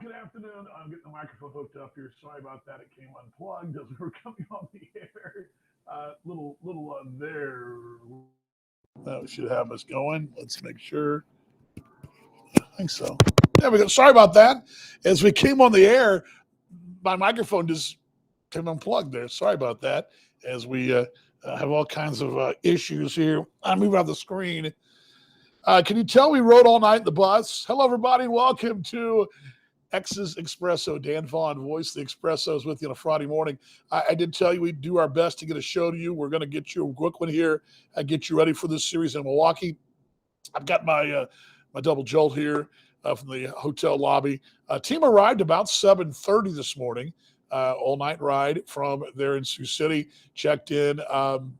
Good afternoon. I'm getting the microphone hooked up here. Sorry about that. It came unplugged as we were coming on the air. Little there. That should have us going. Let's make sure. I think so. There we go. Sorry about that. As we came on the air, my microphone just came unplugged there. Sorry about that. As we have all kinds of issues here. I move out the screen. Can you tell we rode all night in the bus? Hello, everybody. Welcome to X's Expresso. Dan Vaughn, voice of the Expresso, is with you on a Friday morning. I did tell you we'd do our best to get a show to you. We're going to get you a quick one here and get you ready for this series in Milwaukee. I've got my double jolt here from the hotel lobby. Team arrived about 7:30 this morning. All-night ride from there in Sioux City. Checked in. Don't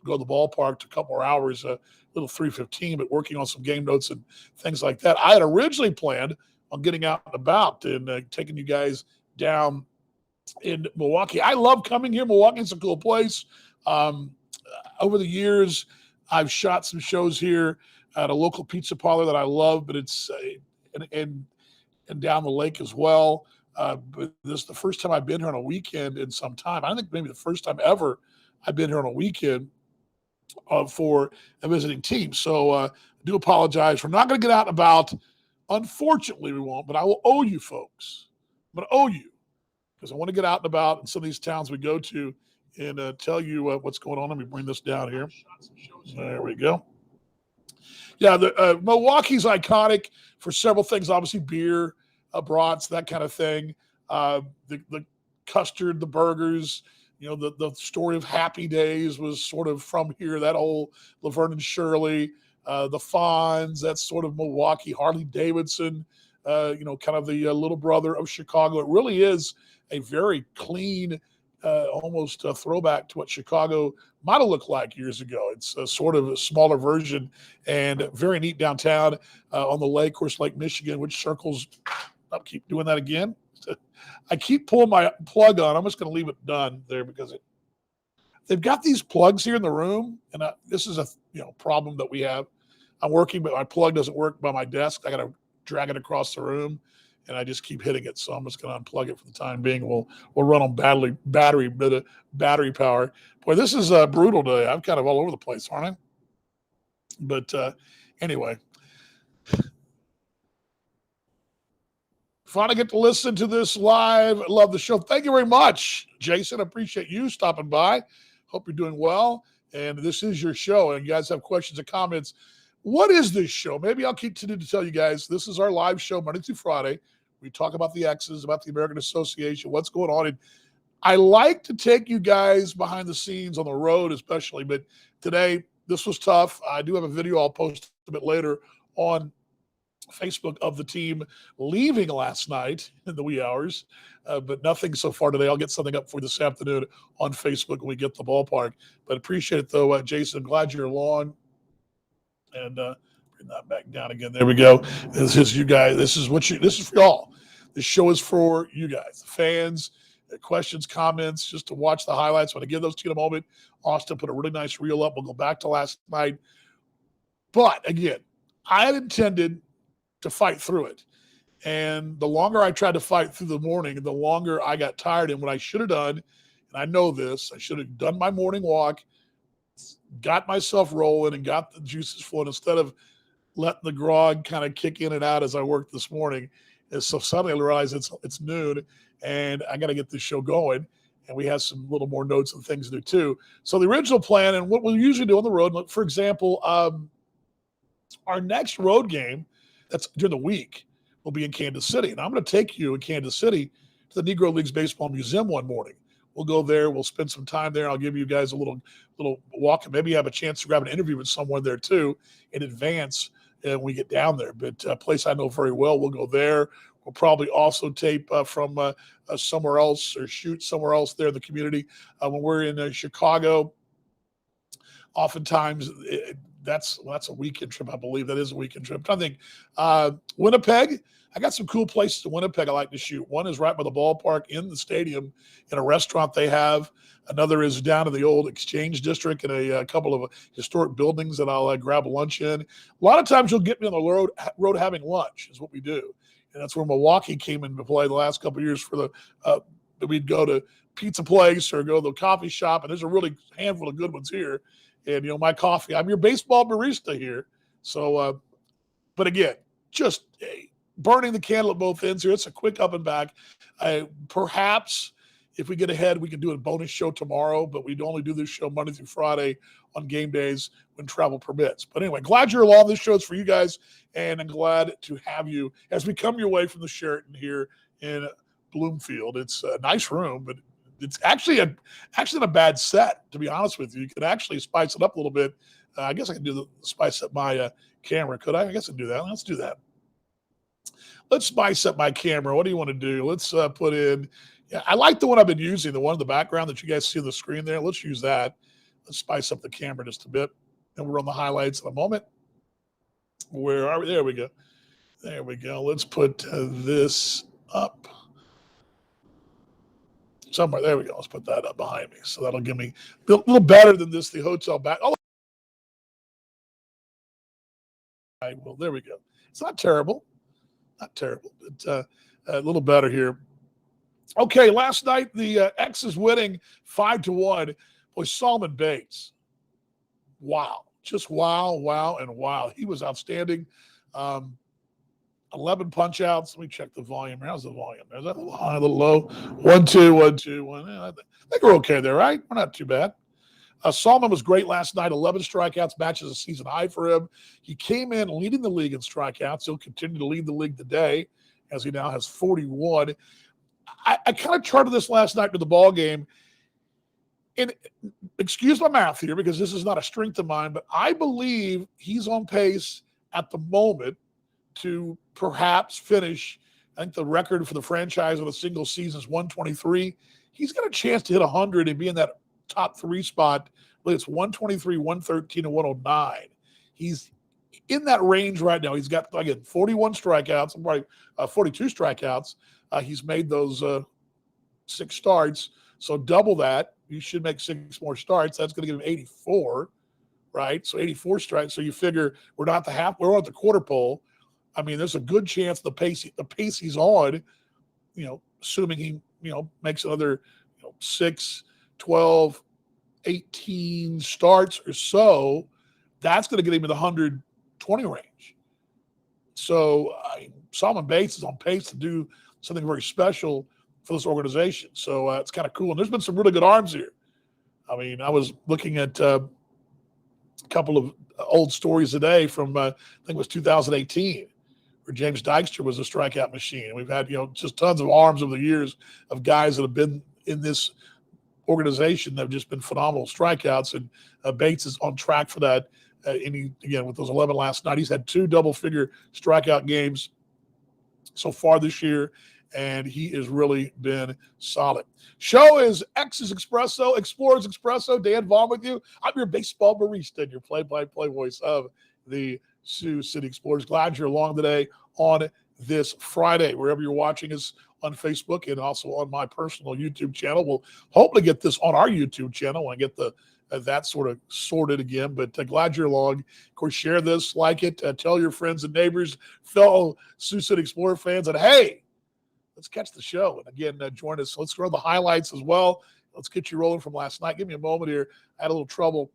go to the ballpark to a couple more hours, little 3:15, but working on some game notes and things like that. I had originally planned on getting out and about and taking you guys down in Milwaukee. I love coming here. Milwaukee's a cool place. Over the years, I've shot some shows here at a local pizza parlor that I love, but it's and down the lake as well. But this is the first time I've been here on a weekend in some time. I think maybe the first time ever I've been here on a weekend for a visiting team. So I do apologize. We're not going to get out and about. Unfortunately, we won't, but I will owe you folks. I'm going to owe you because I want to get out and about in some of these towns we go to and tell you what's going on. Let me bring this down here. There we go. Yeah, Milwaukee's iconic for several things. Obviously, beer, brats, that kind of thing. The custard, the burgers. You know, the story of Happy Days was sort of from here. That whole Laverne and Shirley. The Fonz, that's sort of Milwaukee. Harley Davidson, kind of the little brother of Chicago. It really is a very clean, almost a throwback to what Chicago might have looked like years ago. It's a sort of a smaller version and very neat downtown on the lake, of course, Lake Michigan, which circles. I'll keep doing that again. I keep pulling my plug on. I'm just going to leave it done there because they've got these plugs here in the room, and this is a problem that we have. I'm working, but my plug doesn't work by my desk. I got to drag it across the room, and I just keep hitting it. So I'm just going to unplug it for the time being. We'll run on battery power. Boy, this is brutal today. I'm kind of all over the place, aren't I? But anyway. Fun to get to listen to this live. I love the show. Thank you very much, Jason. I appreciate you stopping by. Hope you're doing well. And this is your show. And you guys have questions or comments. What is this show? Maybe I'll continue to tell you guys. This is our live show Monday through Friday. We talk about the X's, about the American Association, what's going on. And I like to take you guys behind the scenes on the road especially. But today, this was tough. I do have a video I'll post a bit later on Facebook of the team leaving last night in the wee hours, but nothing so far today. I'll get something up for this afternoon on Facebook when we get to the ballpark. But appreciate it though, Jason. Glad you're along. And bring that back down again. There we go. This is you guys. This is for y'all. This show is for you guys, the fans. Questions, comments, just to watch the highlights. When I give those to you in a moment, Austin put a really nice reel up. We'll go back to last night. But again, I had intended to fight through it. And the longer I tried to fight through the morning, the longer I got tired. And what I should have done, and I know this, I should have done my morning walk, got myself rolling and got the juices flowing instead of letting the grog kind of kick in and out as I worked this morning. And so suddenly I realized it's noon and I got to get this show going. And we have some little more notes and things to do too. So the original plan and what we usually do on the road, for example, our next road game, that's during the week, will be in Kansas City. And I'm going to take you in Kansas City to the Negro Leagues Baseball Museum one morning. We'll go there. We'll spend some time there. I'll give you guys a little walk and maybe have a chance to grab an interview with someone there too in advance when we get down there. But a place I know very well, we'll go there. We'll probably also tape from somewhere else or shoot somewhere else there in the community. When we're in Chicago, oftentimes that's a weekend trip, I believe. That is a weekend trip. I'm trying to think. Winnipeg, I got some cool places in Winnipeg I like to shoot. One is right by the ballpark in the stadium in a restaurant they have. Another is down in the old Exchange District in a couple of historic buildings that I'll grab lunch in. A lot of times you'll get me on the road having lunch is what we do. and that's where Milwaukee came into play the last couple of years for we'd go to pizza place or go to the coffee shop, and there's a really handful of good ones here. And, my coffee, I'm your baseball barista here. So, but again, just burning the candle at both ends here. It's a quick up and back. Perhaps if we get ahead, we can do a bonus show tomorrow, but we'd only do this show Monday through Friday on game days when travel permits. But anyway, glad you're along. This show's for you guys, and I'm glad to have you as we come your way from the Sheraton here in Bloomfield. It's a nice room, but it's actually not a bad set, to be honest with you. You could actually spice it up a little bit. I guess I can do the spice up my camera. Could I? I guess I can do that. Let's do that. Let's spice up my camera. What do you want to do? Let's put in. Yeah, I like the one I've been using, the one in the background that you guys see on the screen there. Let's use that. Let's spice up the camera just a bit. And we'll run the highlights in a moment. Where are we? There we go. There we go. Let's put this up somewhere. There we go. Let's put that up behind me. So that'll give me a little better than this, the hotel back. Oh, well, there we go. It's not terrible. Not terrible, but a little better here. Okay, last night the X is winning 5-1. Boy, Solomon Bates. Wow. Just wow, and wow. He was outstanding. 11 punch outs. Let me check the volume. How's the volume? Is that a little high, a little low? 1, 2, 1, 2, 1. I think we're okay there, right? We're not too bad. Solomon was great last night. 11 strikeouts, matches a season high for him. He came in leading the league in strikeouts. He'll continue to lead the league today as he now has 41. I kind of charted this last night to the ball game. And excuse my math here because this is not a strength of mine, but I believe he's on pace at the moment to perhaps finish. I think the record for the franchise on a single season is 123. He's got a chance to hit 100 and be in that top 3 spot. It's 123, 113, and 109. He's in that range right now. He's got, again, 41 strikeouts, probably 42 strikeouts. He's made those 6 starts. So double that. You should make 6 more starts. That's going to give him 84, right? So 84 strikes. So you figure we're not we're at the quarter pole. I mean, there's a good chance the pace he's on, assuming he, makes another 6, 12, 18 starts or so, that's going to get him in the 120 range. So Solomon Bates is on pace to do something very special for this organization. So it's kind of cool. And there's been some really good arms here. I mean, I was looking at a couple of old stories today from, I think it was 2018, where James Dykstra was a strikeout machine. And we've had, just tons of arms over the years of guys that have been in this organization that have just been phenomenal strikeouts. And Bates is on track for that. Again, with those 11 last night, he's had 2 double-figure strikeout games so far this year, and he has really been solid. Show is X's Expresso, Explorers Expresso. Dan Vaughn with you. I'm your baseball barista and your play-by-play voice of the Sioux City Explorers. Glad you're along today on this Friday, wherever you're watching us on Facebook and also on my personal YouTube channel. We'll hopefully get this on our YouTube channel and get that sort of sorted again. But glad you're along. Of course, share this, like it, tell your friends and neighbors, fellow Sioux City Explorer fans that, hey, let's catch the show. And again, join us. Let's run the highlights as well. Let's get you rolling from last night. Give me a moment here. I had a little trouble.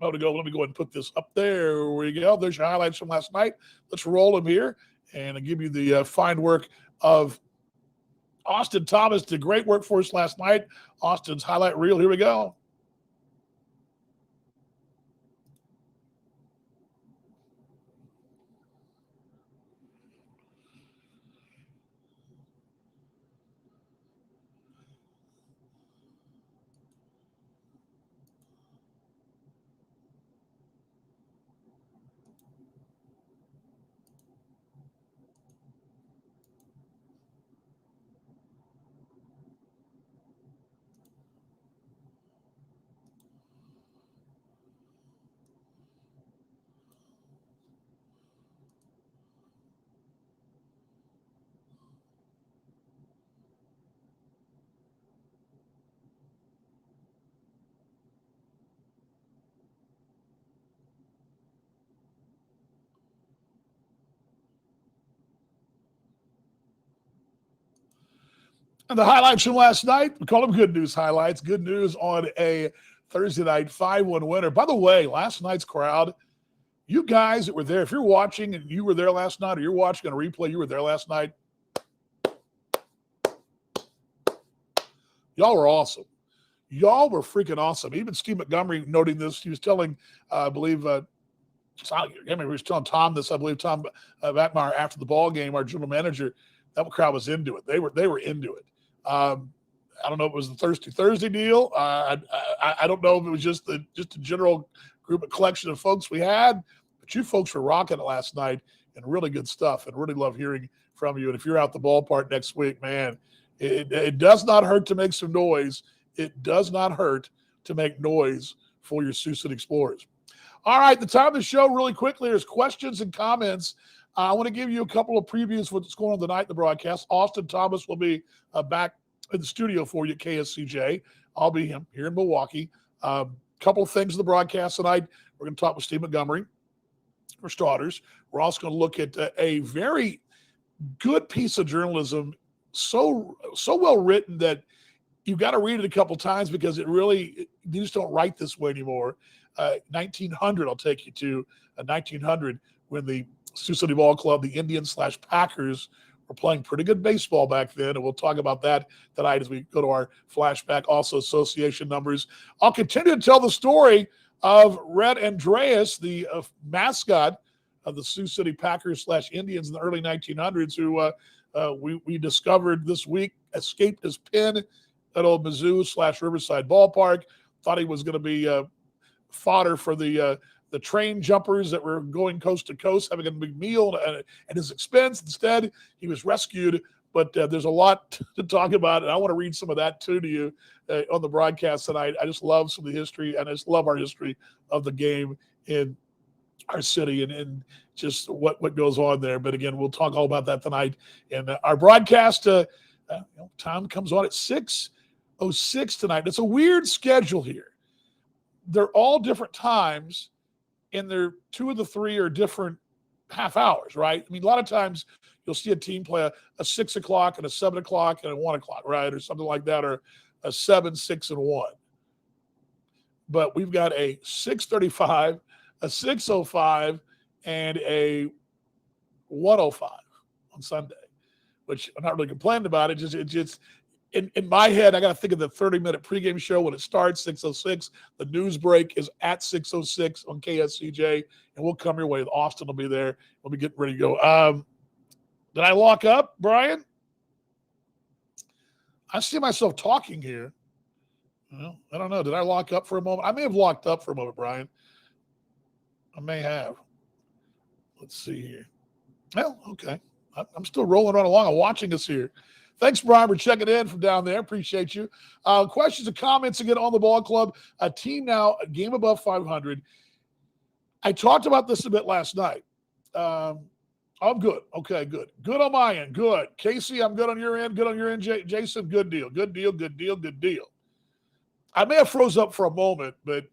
Let me go ahead and put this up there. There we go. There's your highlights from last night. Let's roll them here. And I'll give you the fine work of Austin Thomas. Did great work for us last night. Austin's highlight reel. Here we go. And the highlights from last night, we call them good news highlights. Good news on a Thursday night 5-1 winner. By the way, last night's crowd, you guys that were there, if you're watching and you were there last night, or you're watching on a replay, you were there last night, y'all were awesome. Y'all were freaking awesome. Even Steve Montgomery noting this. He was telling, I believe, I remember he was telling Tom this, I believe, Tom Batmeyer after the ball game, our general manager, that crowd was into it. They were into it. I don't know if it was the Thirsty Thursday deal. I don't know if it was just a general group of collection of folks we had, but you folks were rocking it last night and really good stuff, and really love hearing from you. And if you're out the ballpark next week, man, it does not hurt to make some noise. It does not hurt to make noise for your Sioux City Explorers. All right, the time of the show really quickly. There's questions and comments. I want to give you a couple of previews of what's going on tonight in the broadcast. Austin Thomas will be back in the studio for you at KSCJ. I'll be here in Milwaukee. Couple of things in the broadcast tonight. We're going to talk with Steve Montgomery, for starters. We're also going to look at a very good piece of journalism, so well written that you've got to read it a couple times because you just don't write this way anymore. 1900, I'll take you to 1900 when the Sioux City Ball Club, the Indians/Packers, were playing pretty good baseball back then, and we'll talk about that tonight as we go to our flashback. Also, association numbers. I'll continue to tell the story of Red Andreas, the mascot of the Sioux City Packers/Indians in the early 1900s, who we discovered this week escaped his pen at old Mizzou/Riverside Ballpark. Thought he was going to be fodder for the train jumpers that were going coast to coast, having a big meal at his expense. Instead, he was rescued. But there's a lot to talk about, and I want to read some of that too to you on the broadcast tonight. I just love some of the history, and I just love our history of the game in our city and just what goes on there. But again, we'll talk all about that tonight. And our broadcast time comes on at 6:06 tonight. It's a weird schedule here. They're all different times, and they're two of the three are different half hours, right? I mean, a lot of times you'll see a team play a 6 o'clock and a 7 o'clock and a 1 o'clock, right? Or something like that, or a 7, 6, and 1. But we've got a 6:35, a 6:05, and a 1:05 on Sunday, which I'm not really complaining about. It just in my head, I got to think of the 30-minute pregame show when it starts, 6:06. The news break is at 6:06 on KSCJ, and we'll come your way. Austin will be there. We'll be getting ready to go. Did I lock up, Brian? I see myself talking here. Well, I don't know. Did I lock up for a moment? I may have locked up for a moment, Brian. I may have. Let's see here. Well, okay. I'm still rolling right along. I'm watching us here. Thanks, Brian, for checking in from down there. Appreciate you. Questions and comments again on the ball club. A team now, a game above 500. I talked about this a bit last night. I'm good. Okay, good. Good on my end. Good. Casey, I'm good on your end. Good on your end, Jason. Good deal. Good deal. Good deal. Good deal. I may have froze up for a moment, but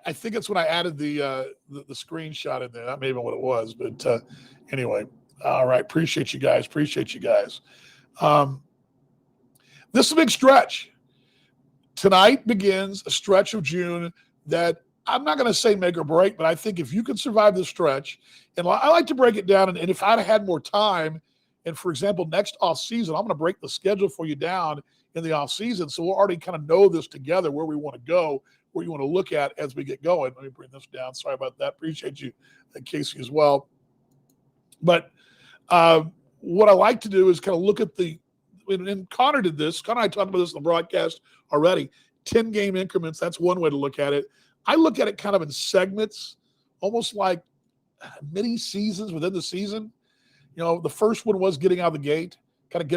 I think it's when I added the screenshot in there. That may have been what it was. But anyway, all right. Appreciate you guys. This is a big stretch. Tonight begins a stretch of June that I'm not going to say make or break, but I think if you can survive this stretch, and I like to break it down, and if I'd had more time, and for example, next offseason, I'm going to break the schedule for you down in the offseason, so we'll already kind of know this together, where we want to go, where you want to look at as we get going. Let me bring this down. Sorry about that. Appreciate you, Casey, as well. But what I like to do is kind of look at and Connor did this. Connor and I talked about this in the broadcast already. 10-game increments, that's one way to look at it. I look at it kind of in segments, almost like mini seasons within the season. You know, the first one was getting out of the gate, getting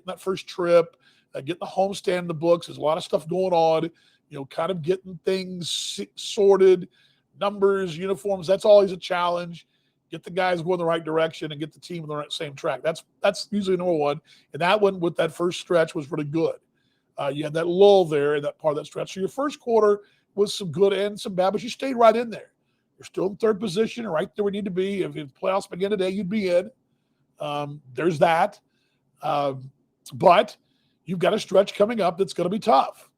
that first trip, getting the homestand in the books. There's a lot of stuff going on, you know, kind of getting things sorted, numbers, uniforms. That's always a challenge. Get the guys going the right direction and get the team on the same track. That's usually number one. And that one with that first stretch was really good. You had that lull there in that part of that stretch. So your first quarter was some good and some bad, but you stayed right in there. You're still in third position, right there where you need to be. If the playoffs begin today, you'd be in. There's that. But you've got a stretch coming up that's going to be tough.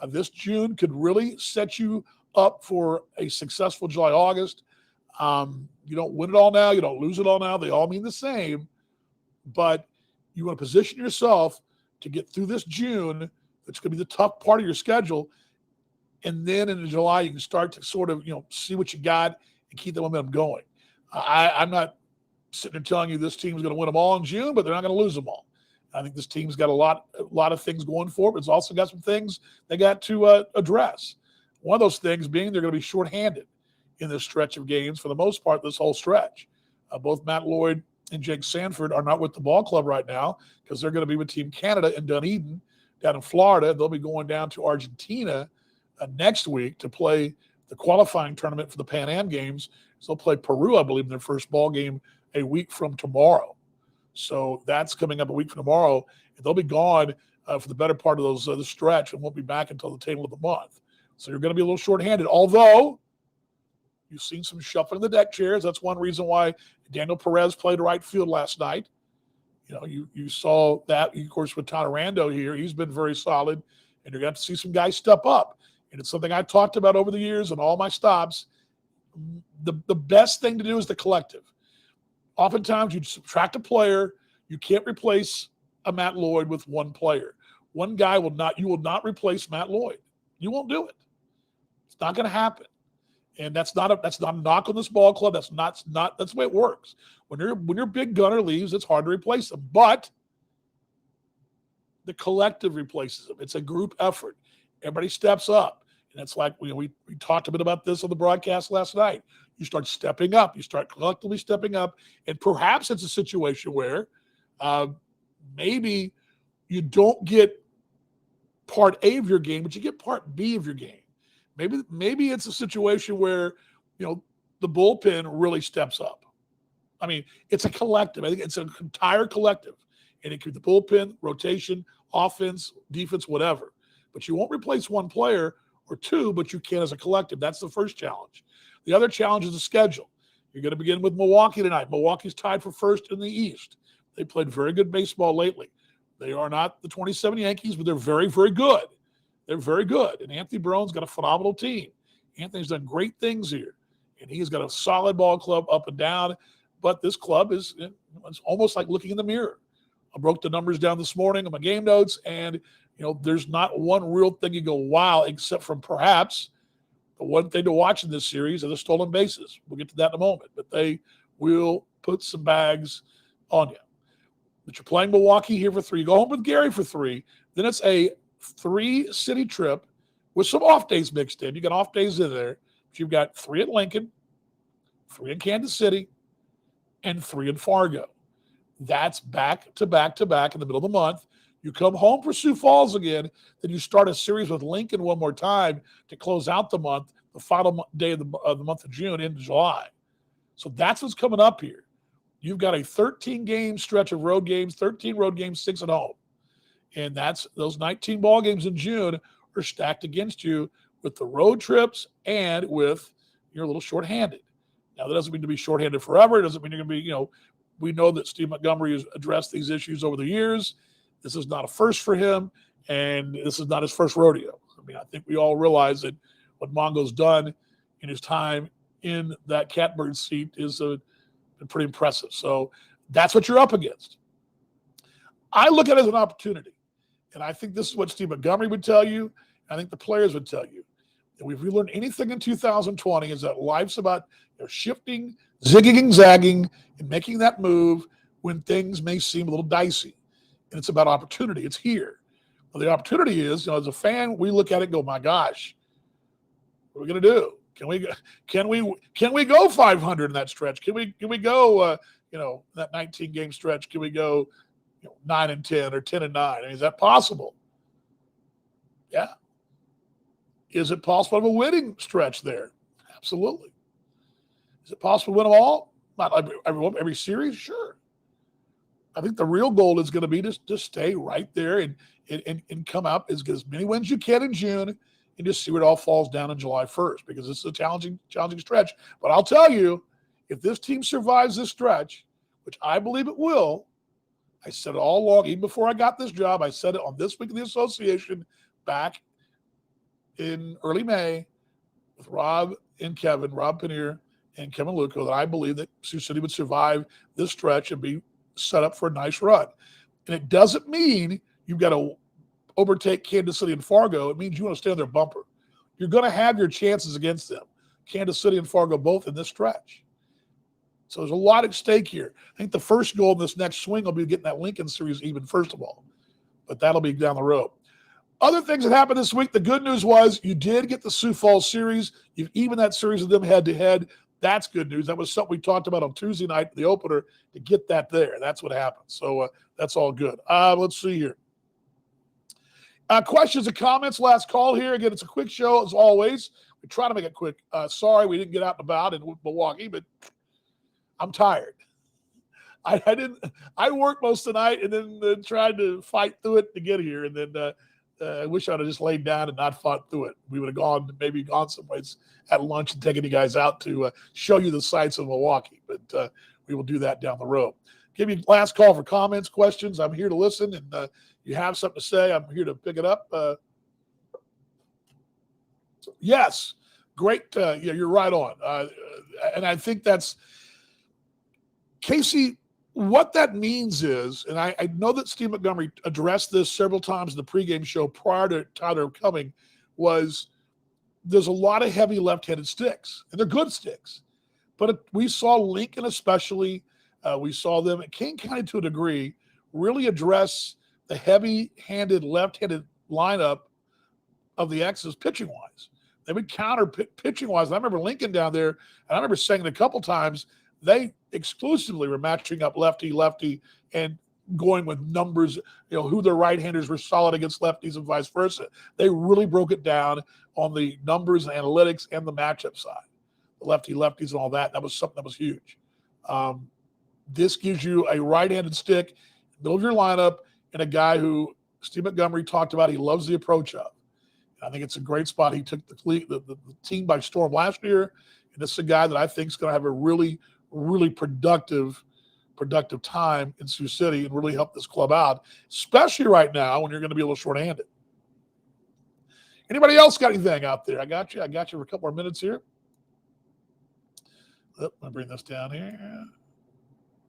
This June could really set you up for a successful July, August. You don't win it all now. You don't lose it all now. They all mean the same. But you want to position yourself to get through this June. It's going to be the tough part of your schedule. And then in July, you can start to sort of, see what you got and keep the momentum going. I'm not sitting there telling you this team's going to win them all in June, but they're not going to lose them all. I think this team's got a lot of things going for it, but it's also got some things they got to address. One of those things being they're going to be shorthanded in this stretch of games for the most part, this whole stretch. Both Matt Lloyd and Jake Sanford are not with the ball club right now because they're going to be with Team Canada in Dunedin down in Florida. They'll be going down to Argentina next week to play the qualifying tournament for the Pan Am Games. So they'll play Peru, I believe, in their first ball game a week from tomorrow. So that's coming up a week from tomorrow. And they'll be gone for the better part of the stretch and won't be back until the tail of the month. So you're going to be a little shorthanded, although you've seen some shuffling of the deck chairs. That's one reason why Daniel Perez played right field last night. You saw that, of course, with Tyler Rando here. He's been very solid, and you're going to have to see some guys step up. And it's something I talked about over the years and all my stops. The best thing to do is the collective. Oftentimes, you subtract a player. You can't replace a Matt Lloyd with one player. One guy you will not replace Matt Lloyd. You won't do it. It's not going to happen. And that's not a knock on this ball club. That's the way it works. When your big gunner leaves, it's hard to replace them. But the collective replaces them. It's a group effort. Everybody steps up. And it's like we talked a bit about this on the broadcast last night. You start stepping up. You start collectively stepping up. And perhaps it's a situation where maybe you don't get part A of your game, but you get part B of your game. Maybe it's a situation where, the bullpen really steps up. I mean, it's a collective. I think it's an entire collective. And it could be the bullpen, rotation, offense, defense, whatever. But you won't replace one player or two, but you can as a collective. That's the first challenge. The other challenge is the schedule. You're going to begin with Milwaukee tonight. Milwaukee's tied for first in the East. They played very good baseball lately. They are not the 27 Yankees, but they're very, very good. They're very good. And Anthony Brown's got a phenomenal team. Anthony's done great things here. And he's got a solid ball club up and down. But this club it's almost like looking in the mirror. I broke the numbers down this morning on my game notes, and there's not one real thing you go, wow, except from perhaps the one thing to watch in this series are the stolen bases. We'll get to that in a moment. But they will put some bags on you. But you're playing Milwaukee here for 3. You go home with Gary for 3. Then it's a 3-city trip with some off days mixed in. You got off days in there. But you've got 3 at Lincoln, 3 in Kansas City, and 3 in Fargo. That's back to back to back in the middle of the month. You come home for Sioux Falls again, then you start a series with Lincoln one more time to close out the month, the final day of the month of June into July. So that's what's coming up here. You've got a 13-game stretch of road games, 13 road games, 6 at home. And that's those 19 ball games in June are stacked against you with the road trips and with you're a little shorthanded. Now, that doesn't mean to be shorthanded forever. It doesn't mean you're going to be, we know that Steve Montgomery has addressed these issues over the years. This is not a first for him, and this is not his first rodeo. I mean, I think we all realize that what Mongo's done in his time in that catbird seat is been pretty impressive. So that's what you're up against. I look at it as an opportunity, and I think this is what Steve Montgomery would tell you. I think the players would tell you. And if we learned anything in 2020 is that life's about shifting, zigging and zagging, and making that move when things may seem a little dicey. And it's about opportunity. It's here. Well, the opportunity is, as a fan, we look at it and go, my gosh, what are we going to do? Can we go 500 in that stretch? Can we go, that 19-game stretch? Can we go 9-10 or 10-9? I mean, is that possible? Yeah. Is it possible to have a winning stretch there? Absolutely. Is it possible to win them all? Not every series? Sure. I think the real goal is going to be to stay right there and come up as many wins as you can in June and just see where it all falls down in July 1st, because it's a challenging stretch. But I'll tell you, if this team survives this stretch, which I believe it will, I said it all along, even before I got this job. I said it on This Week in the Association back in early May with Rob Paneer and Kevin Luco, that I believe that Sioux City would survive this stretch and be set up for a nice run. And it doesn't mean you've got to overtake Kansas City and Fargo. It means you want to stay on their bumper. You're going to have your chances against them. Kansas City and Fargo both in this stretch. So there's a lot at stake here. I think the first goal in this next swing will be getting that Lincoln series even, first of all. But that'll be down the road. Other things that happened this week, the good news was you did get the Sioux Falls series. You've evened that series with them head-to-head. That's good news. That was something we talked about on Tuesday night, the opener, to get that there. That's what happened. So that's all good. Let's see here. Questions and comments, last call here. Again, it's a quick show as always. We try to make it quick. Sorry we didn't get out and about in Milwaukee, but I'm tired. I worked most of the night and then tried to fight through it to get here. And then I wish I'd have just laid down and not fought through it. We would have maybe gone someplace at lunch and taken you guys out to show you the sights of Milwaukee. But we will do that down the road. Give me last call for comments, questions. I'm here to listen, and you have something to say, I'm here to pick it up. Yes, great. Yeah, you're right on. And I think that's Casey. What that means is, and I know that Steve Montgomery addressed this several times in the pregame show prior to Tyler coming, was there's a lot of heavy left-handed sticks, and they're good sticks. But we saw Lincoln especially, we saw them at King County to a degree, really address the heavy-handed left-handed lineup of the X's pitching-wise. They would counter pitching-wise. And I remember Lincoln down there, and I remember saying it a couple times, they exclusively were matching up lefty, and going with numbers, who their right-handers were solid against lefties and vice versa. They really broke it down on the numbers and analytics and the matchup side, the lefties and all that. That was something that was huge. This gives you a right-handed stick, middle of your lineup, and a guy who Steve Montgomery talked about he loves the approach of. I think it's a great spot. He took the team by storm last year, and this is a guy that I think is going to have a really, really productive time in Sioux City and really help this club out, especially right now when you're going to be a little short-handed. Anybody else got anything out there? I got you for a couple more minutes here. Let me bring this down here.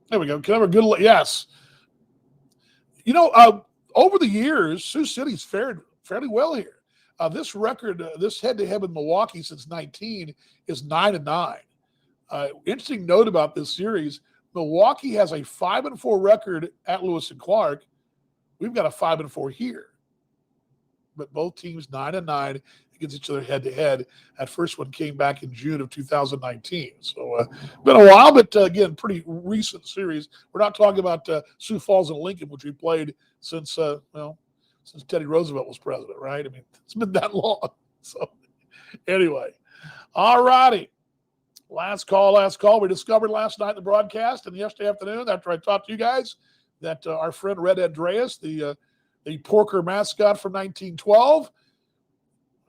There we go. Can I have a good yes. Over the years, Sioux City's fared fairly well here. This record, this head-to-head with Milwaukee since 19 is 9-9. Interesting note about this series, Milwaukee has a 5-4 record at Lewis and Clark. We've got a 5-4 here. But both teams 9-9 against each other head-to-head. That first one came back in June of 2019. So been a while, but again, pretty recent series. We're not talking about Sioux Falls and Lincoln, which we played since Teddy Roosevelt was president, right? I mean, it's been that long. So anyway, all righty. Last call. We discovered last night in the broadcast and yesterday afternoon after I talked to you guys that our friend Red Andreas, the Porker mascot from 1912,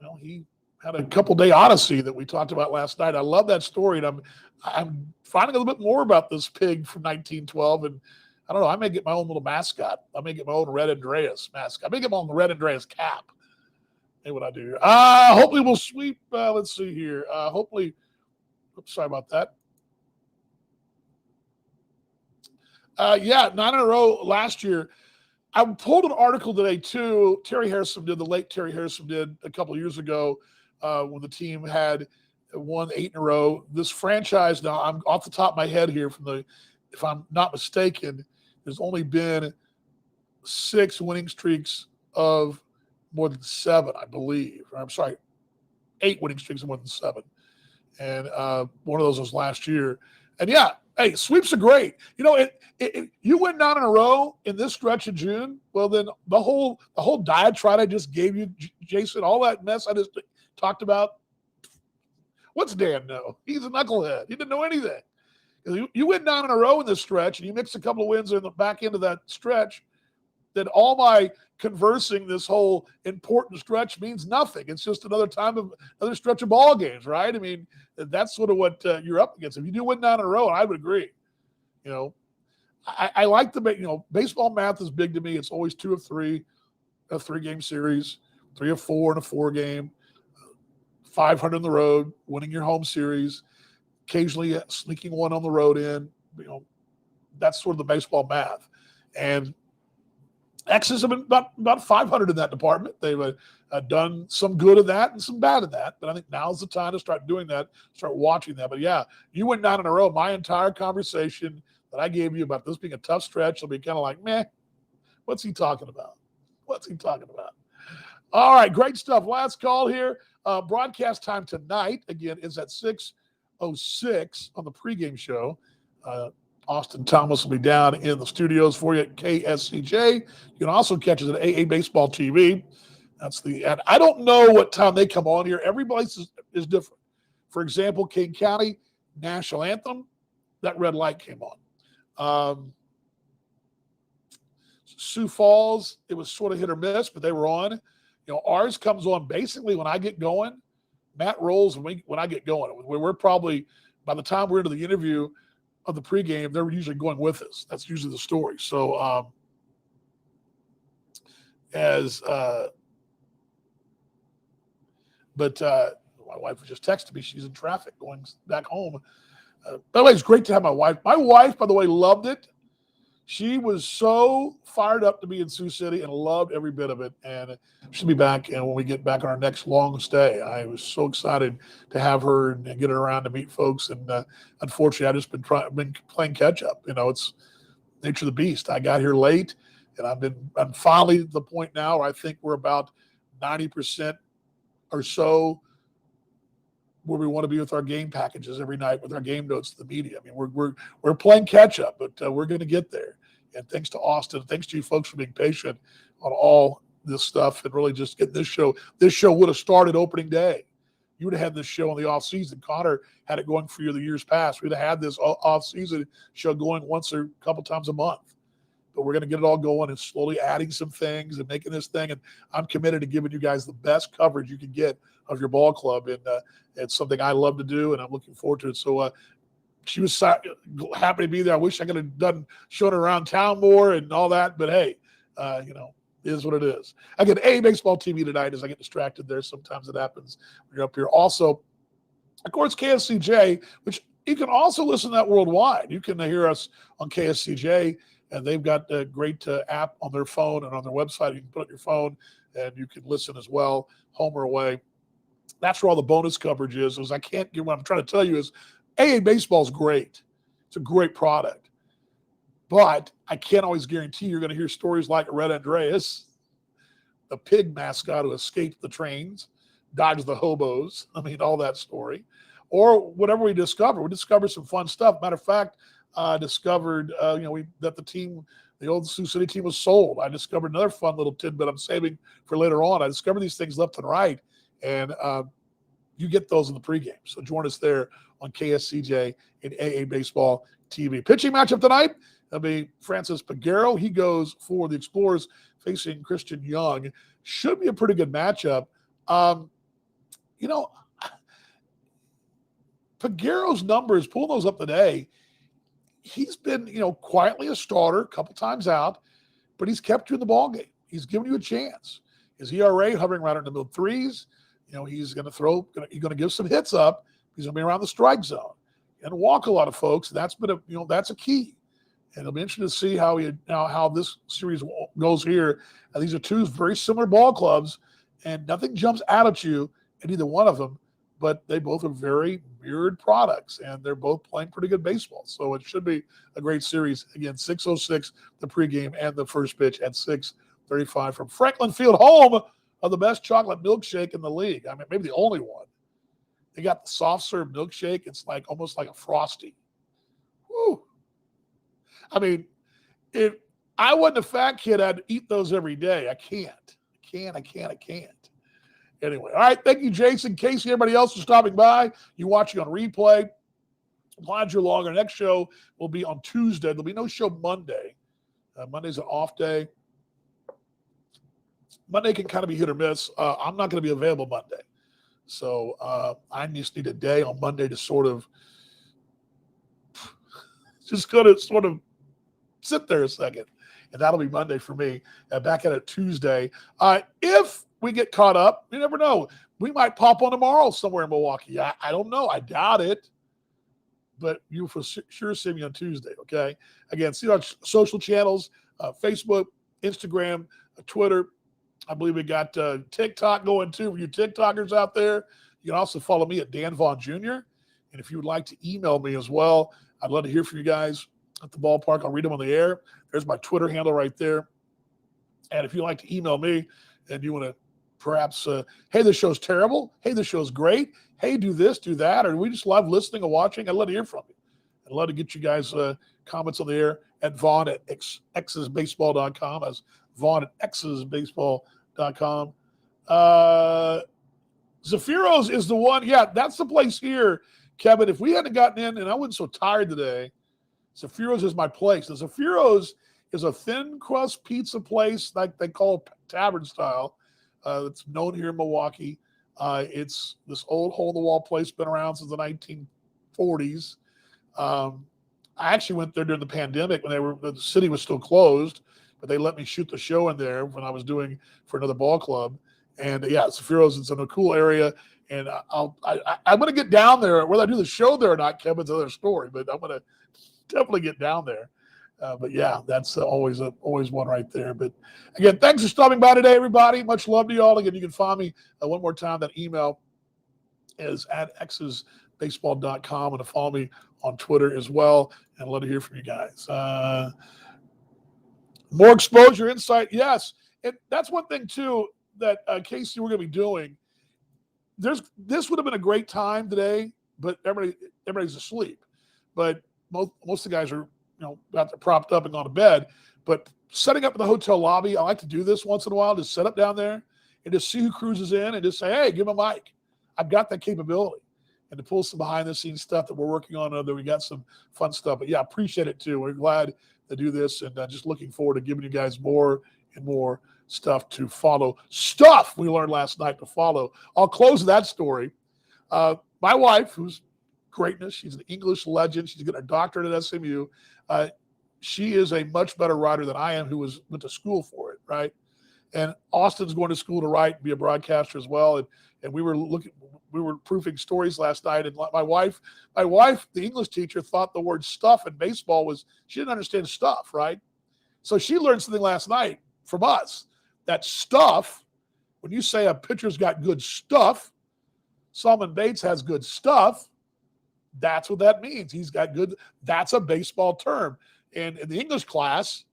well, he had a couple-day odyssey that we talked about last night. I love that story, and I'm finding a little bit more about this pig from 1912, and I don't know, I may get my own little mascot. I may get my own Red Andreas mascot. I may get my own Red Andreas cap. Hey, what I do here. Hopefully we'll sweep. Let's see here. Hopefully, oops, sorry about that. 9 in a row last year. I pulled an article today, too. The late Terry Harrison did a couple of years ago when the team had won 8 in a row. This franchise now, I'm off the top of my head here if I'm not mistaken, there's only been 6 winning streaks of more than 7, I believe. I'm sorry, 8 winning streaks of more than 7. And one of those was last year. And yeah, hey, sweeps are great. You win 9 in a row in this stretch of June. Well, then the whole diatribe I just gave you, Jason, all that mess I just talked about. What's Dan know? He's a knucklehead. He didn't know anything. You win 9 in a row in this stretch, and you mix a couple of wins in the back end of that stretch, then all my conversing this whole important stretch means nothing. It's just another stretch of ball games, right? I mean, that's sort of what you're up against. If you do win 9 in a row, I would agree. I like the, baseball math is big to me. It's always 2 of 3, a 3-game series, 3 of 4 in a 4-game, 500 on the road, winning your home series, occasionally sneaking one on the road in. That's sort of the baseball math. And X's have been about 500 in that department. They've done some good of that and some bad of that. But I think now's the time to start doing that, start watching that. But yeah, you went 9 in a row. My entire conversation that I gave you about this being a tough stretch will be kind of like, meh, what's he talking about? What's he talking about? All right, great stuff. Last call here. Broadcast time tonight, again, is at 6:06 on the pregame show. Austin Thomas will be down in the studios for you at KSCJ. You can also catch us at AA Baseball TV. And I don't know what time they come on here. Every place is different. For example, King County, National Anthem, that red light came on. Sioux Falls, it was sort of hit or miss, but they were on. Ours comes on basically when I get going. Matt rolls when I get going. We're probably, by the time we're into the interview of the pregame, they're usually going with us. That's usually the story. So my wife just texted me. She's in traffic going back home. By the way, it's great to have my wife. My wife, by the way, loved it. She was so fired up to be in Sioux City and loved every bit of it. And she'll be back. And when we get back on our next long stay, I was so excited to have her and get her around to meet folks. And unfortunately, I've just been playing catch up. It's nature of the beast. I got here late, and I'm finally at the point now where I think we're about 90% or so where we want to be with our game packages every night, with our game notes to the media. I mean, we're playing catch up, but we're going to get there. And thanks to Austin, thanks to you folks for being patient on all this stuff and really just getting this show. This show would have started opening day. You would have had this show in the off season. Connor had it going for you the years past. We'd have had this off season show going once or a couple times a month. But we're going to get it all going and slowly adding some things and making this thing. And I'm committed to giving you guys the best coverage you can get of your ball club. And it's something I love to do, and I'm looking forward to it. So she was happy to be there. I wish I could have done showing around town more and all that. But hey, it is what it is. I get A Baseball TV tonight as I get distracted there. Sometimes it happens when you're up here. Also, of course, KSCJ, which you can also listen to that worldwide. You can hear us on KSCJ. And they've got a great app on their phone and on their website. You can put it on your phone, and you can listen as well, home or away. That's where all the bonus coverage is. What I'm trying to tell you is AA Baseball is great. It's a great product. But I can't always guarantee you're going to hear stories like Red Andreas, the pig mascot who escaped the trains, dodged the hobos. I mean, all that story. Or whatever we discover. We discover some fun stuff. Matter of fact, discovered, that the old Sioux City team was sold. I discovered another fun little tidbit I'm saving for later on. I discovered these things left and right, and you get those in the pregame. So join us there on KSCJ and AA Baseball TV. Pitching matchup tonight, that'll be Francis Peguero. He goes for the Explorers facing Christian Young. Should be a pretty good matchup. Peguero's numbers, pulling those up today, he's been, quietly a starter, a couple times out, but he's kept you in the ballgame. He's given you a chance. His ERA hovering right in the mid threes. He's going to he's going to give some hits up. He's going to be around the strike zone and walk a lot of folks. That's been that's a key. And it'll be interesting to see how this series goes here. These are two very similar ball clubs, and nothing jumps out at you in either one of them. But they both are very mirrored products, and they're both playing pretty good baseball. So it should be a great series. Again, 6:06, the pregame and the first pitch at 6:35 from Franklin Field, home of the best chocolate milkshake in the league. I mean, maybe the only one. They got the soft serve milkshake. It's almost like a Frosty. Woo. I mean, if I wasn't a fat kid, I'd eat those every day. I can't. Anyway, all right. Thank you, Jason, Casey, everybody else for stopping by. You watching on replay. Glad you're along. Our next show will be on Tuesday. There'll be no show Monday. Monday's an off day. Monday can kind of be hit or miss. I'm not going to be available Monday. So I just need a day on Monday to sort of sit there a second. And that'll be Monday for me. Back at it Tuesday. If we get caught up, you never know. We might pop on tomorrow somewhere in Milwaukee. I don't know. I doubt it. But you for sure see me on Tuesday, okay? Again, see our social channels, Facebook, Instagram, Twitter. I believe we got TikTok going too for you TikTokers out there. You can also follow me at Dan Vaughn Jr. And if you would like to email me as well, I'd love to hear from you guys at the ballpark. I'll read them on the air. There's my Twitter handle right there. And if you'd like to email me and you want to perhaps, hey, this show's terrible. Hey, this show's great. Hey, do this, do that. Or we just love listening or watching. I'd love to hear from you. I'd love to get you guys comments on the air at Vaughn at xsbaseball.com. As Vaughn at xsbaseball.com. Zaffiro's is the one. Yeah, that's the place here, Kevin. If we hadn't gotten in and I wasn't so tired today, Zaffiro's is my place. The Zaffiro's is a thin crust pizza place like they call tavern style. It's known here in Milwaukee. It's this old hole-in-the-wall place, been around since the 1940s. I actually went there during the pandemic when the city was still closed, but they let me shoot the show in there when I was doing for another ball club. And yeah, Zaffiro's, it's in a cool area. And I'm going to get down there. Whether I do the show there or not, Kevin's another story, but I'm going to definitely get down there. But yeah, that's always one right there. But again, thanks for stopping by today, everybody. Much love to you all. Again, you can find me one more time. That email is at xsbaseball.com, and to follow me on Twitter as well. And I'd love to hear from you guys. More exposure, insight, yes. And that's one thing too that Casey, we're going to be doing. This would have been a great time today, but everybody's asleep. But most of the guys are, about to propped up and gone to bed. But setting up in the hotel lobby, I like to do this once in a while, just set up down there and just see who cruises in and just say, hey, give them a mic. I've got that capability. And to pull some behind-the-scenes stuff that we're working on, that we got some fun stuff. But, yeah, appreciate it, too. We're glad to do this, and just looking forward to giving you guys more and more stuff to follow. Stuff we learned last night to follow. I'll close that story. My wife, who's greatness, she's an English legend. She's getting a doctorate at SMU. She is a much better writer than I am, who went to school for it, right? And Austin's going to school to write, be a broadcaster as well. And we were proofing stories last night. And my wife, the English teacher, thought the word stuff in baseball she didn't understand stuff, right? So she learned something last night from us, that stuff, when you say a pitcher's got good stuff, Solomon Bates has good stuff, that's what that means. He's got good, that's a baseball term. And in the English class,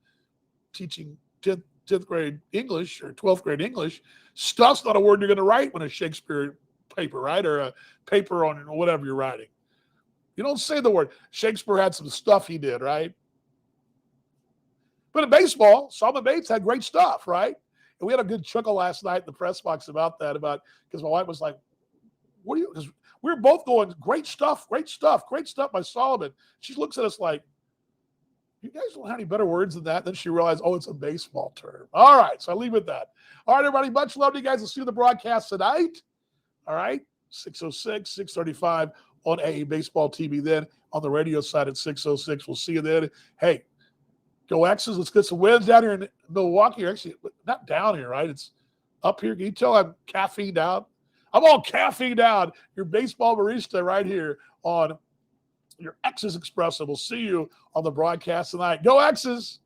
teaching 10th grade English or 12th grade English, stuff's not a word you're going to write when a Shakespeare paper, right? Or a paper on whatever you're writing. You don't say the word. Shakespeare had some stuff he did, right? But in baseball, Solomon Bates had great stuff, right? And we had a good chuckle last night in the press box about that, because my wife was like, what are you, because we were both going, great stuff by Solomon. She looks at us like, you guys don't have any better words than that. Then she realized, it's a baseball term. All right, so I leave it at that. All right, everybody, much love to you guys. We'll see you in the broadcast tonight. All right, 6:06, 6:35 on AA Baseball TV. Then on the radio side at 6:06. We'll see you then. Hey, go X's. Let's get some wins down here in Milwaukee. Actually, not down here, right? It's up here. Can you tell I'm caffeined out? I'm all caffeined out. Your baseball barista right here on your X's Expresso. We'll see you on the broadcast tonight. Go X's!